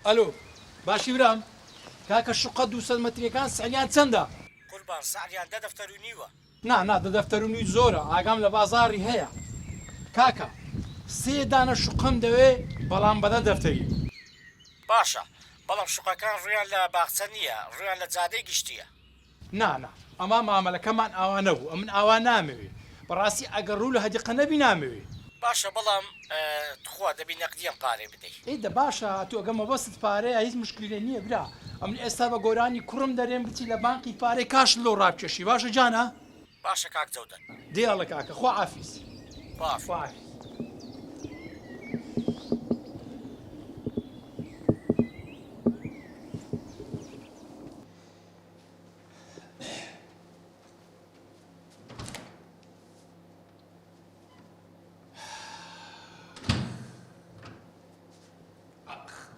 الو باشی برام کاکە شوقە 200 مەتریەکان سعریان چەندە؟ قوربان سعریان دە دەفتەر و نیوە. نا دە دەفتەر و نووی زۆرە ئاگام لە بازاڕی هەیە. کاکە سێ دانە شوقەم دەوێ بەڵام بەدە دەفتەری. باشە بەڵام شوقەکان ڕویان لە باخچە نییە، ڕویان لە جادەی گشتیە. نا ئەما مامەلەکەمان ئاوانە بوو، ئەمن ئاوا نامەوێ. بەڕاستی ئەگەر ڕوو لە هەدیقە نەبی نامەوێ. باشە بەڵام تخوا دەبی نەقدیەم پارێ بدەیت. ئیدە باشە تۆ ئەگەمە بەست پارەیە هیچ مشکلە نییە برا. ئەمن ئێستا بە گۆرانی کوڕم دەرێن بچی لە بانقی پارەی کاش لۆ ڕابکێشی. باشە جانە؟ باشە کاک جەودەر. دێڵە کاکە خوا عافیس. باش.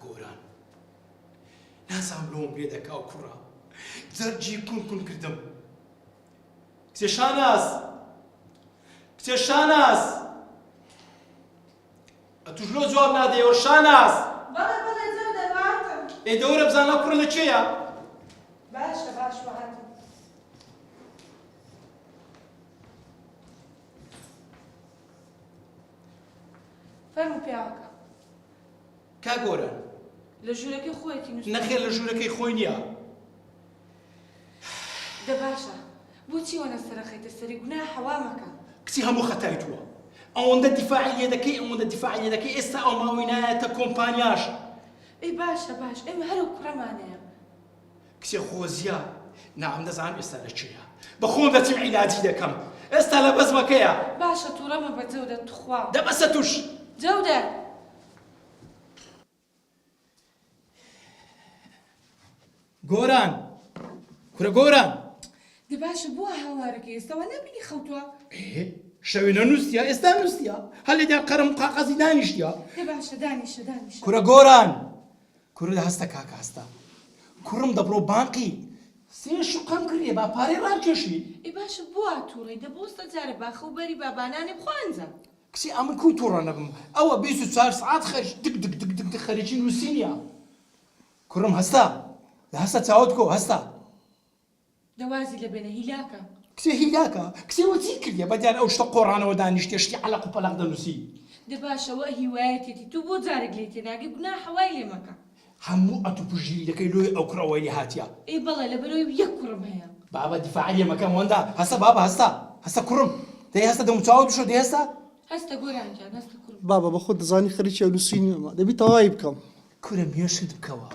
گۆران نازام لۆم لێ دەکا و کوڕە جەرجی کون کردم. کچێ شاناز ئەتوش لۆ جواب نادەیەوە شاناز. بەڵێ جەودەر هاتم. ئێدەوەرە بزانە کوڕە لەکوێیە؟ باشە هاتم. فەرموو پیاوەکە. کا گۆران لە ژوورەکەی خۆیەتی نووس. نەخێر لە ژوورەکەی خۆی نییە. دە باشە بۆچی وەنە سەرەخەیتە سەری گوناه حەوا مەکە. کچی هەموو خەتای تووە. ئەوەندە دیفاعی لێ دەکەی ئێستا ئەو ماوەی نایەتە کۆمپانیاش. ئەی باشە ئێمە هەرو کوڕەمانەیە. کچێ خۆزیە نام دەزانم ئێستا لەکوێیە. بە خۆم دەچم عیلاجی دەکەم. ئێستا لە بەزمەکەیە. باشە تووڕەمە بە جەودەر توخوا. دەبەسە توش. جەودەر گۆران کورە گۆران دە باشە بووە هاوارەکە ئێستاوە نەبینی خەوتووە. شەوێنە نووسیا ئێستا نووسیا هەلێدان قەرم قاقەزی دانیشتیا. دە باشە دانیشە. کورە گۆران کورە هەستە کاکە هەستە کوڕم دەبڕۆ بانقی سێ شوقەم کردێ با پارەی ڕامکێشی. ئەی باشە بووە تووڕەی دەبۆستە جارە باخە و بەری بابانانێ بخوانجە. کسی ئەمن کوی تووڕە نەبم ئەوە 24 ساعت خەرج دک خەرجی نووسینیە. کوڕم هەستا چاوت کۆ هەستا. دەوازی لە بێنە هیلاکە. کسێ هیلاکە کسێوە چی کردیە بەدیان ئەو شتە قۆڕانەوە دانیشتێ شتی عەلەق و پەلەق دەنووسی. دە باشەوە هیوایەتێتی تو بۆ جارێک لێ تێناگەی گوناه حەوای لێ مەکە. هەموو ئەتوپژگیری دەکەی لۆی ئەو کوڕەوەی لێ هاتیە. ئەی بەڵێ لەبەرەوەی یەک کوڕم هەیە. بابا دیفاعی لێ مەکەم وەندا هەستا بابا هەستا کوڕم دەی هەستا دەموچاوت بشۆ دەی هەستا. هەستە گۆرانجان هەستە کوڕم. بابا بە خۆت دەزانی خەریکی ئەو نووسینەوە دەبی تەواوی بکەم. کورە مێشت بکەوە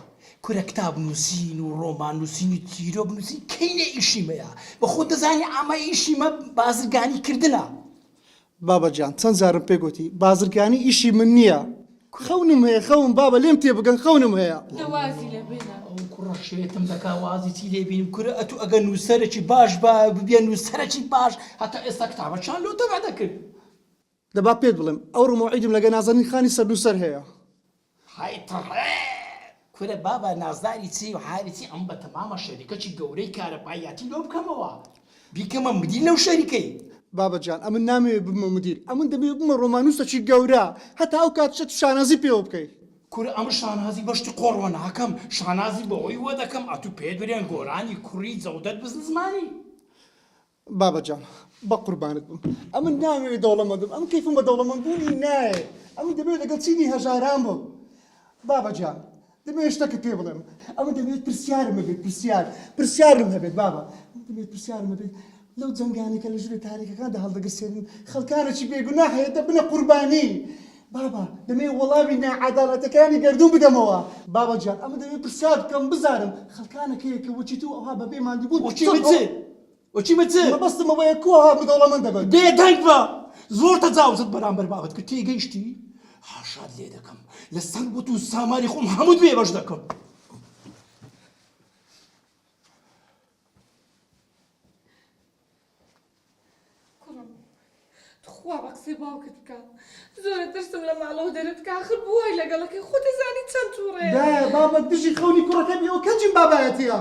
کورە کتاب نووسین و ڕۆمان نووسین و تیرۆک نووسین کەینە ئیشیمەیە بە خۆت دەزانی ئەمە ئیشیمە بازرگانی کردنە. بابا جان چەند جارم پێ گوتی بازرگانی ئیشی من نییە. خەونم هەیە خەون بابا لێم تێ بگەن خەونم هەیە. دەوازی لە بێنە. ئەو کوڕە شێتم دەکا وازی چی لێ بینم کورە ئەتو ئەگە نووسەرێکی باش ببێن نووسەرێکی باش هەتا ئێستا کتابەکان لۆ تەبع دەکرد. دەبا پێت بڵێم ئەو ڕۆمەعیدم لەگە نازانین خانی سەر نووسەر هەیە. کورە بابا نازداری چی و حالی چی ئەم بە تەمامە شەریکەکی گەورەی کارەبایەتی لۆ بکەمەوە بیکەمە مدیر لەو شەریکەی. بابا جان ئەمن نامەوێت بمە مدیر ئەمن دەبێت بمە ڕۆمانووسێکی گەورە هەتا ئەو کاتشە تو شانازی پێوە بکەیت. کورە ئەمە شانازی بەشتی قۆڕوە ناکەم شانازی بەوەی وە دەکەم ئەتو پێ برێن گۆرانی کوڕی جەودەر بزن زمانی. بابا جان بە قوربانت بم ئەمن نامەوێت دەوڵەمەند بم ئەم کەیفم بە دەوڵەمەندبوونی نایە ئەمن دەبێت لەگەڵ چینی هەژاران بم. بابا جان دەبێت شتێکە پێ بڵێم ئەمە دەبێت پرسیارم هەبێت پرسیارم هەبێت بابا دەبێت پرسیارم هەبێت لەو جەنگانێکە لە ژوورە تاریکەکاندا هەڵدەگەسێنن خەڵکانێکی بێگوناه هەیە دەبنە قوربانی. بابا دەمەوێت وەڵامی نائەداڵەتەکانی گەردوو بدەمەوە. بابا جان ئەمە دەبێت پرسیار بکەم بزانم خەڵکانێکەیەکە وەچی تو ئەوها بەبێ ماندی بوو وەچی بچێ مەبەستمەوەیە کوها بدەوڵەمەند دەبن. بێدەنگ بە زۆر تەجاوزت بەرامبەر بابەت کرد تێگەیشتی هاشاد لێ دەکەم لە سەنگوت و سامانی خۆم هەمووت بێ بەش دەکەم. کوڕم تخوا بە قسەی باوکت بکە زۆرە ترسم لە ماڵەوە دەرت کە ئاخر بووای لەگەڵەکەی خۆ دەزانی چەند تووڕەیە. دایە بابا دژی خەونی کوڕەکە بێەوە کەنجیم بابایەتیە.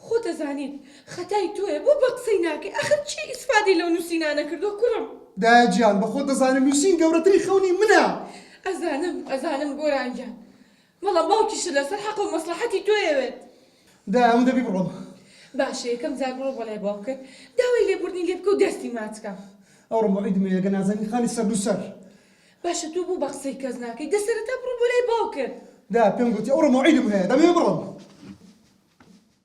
خۆ دەزانیت خەتای تۆیە بۆ بە قسەی ناکەی ئاخر چی ئیسفادی لەو نووسینانە کردووە کوڕم. دایە گیان بە خۆت دەزانم نووسین گەورەتری خەونی منە. ئەزانم گۆرانگیان والله باوکیش لەسەر حەق و مەسلحەتی تۆیەوێت دا ئەم دەبی بڕۆم باشە یەکەم جار بڕۆ بەلای باوکت داوای لێبوردنی لێ بکە و دەستی ماچکە ئەوڕۆ مەعیدمە ئەگە نازانی خانی سەر و سەر باشە تۆ بوو بە قسەی کەس ناکەی دەسەرەتا بڕۆ بەلای باوکت دا پێم گوتی ئەوڕۆ مەعیدم هەیە دەبێ بڕۆم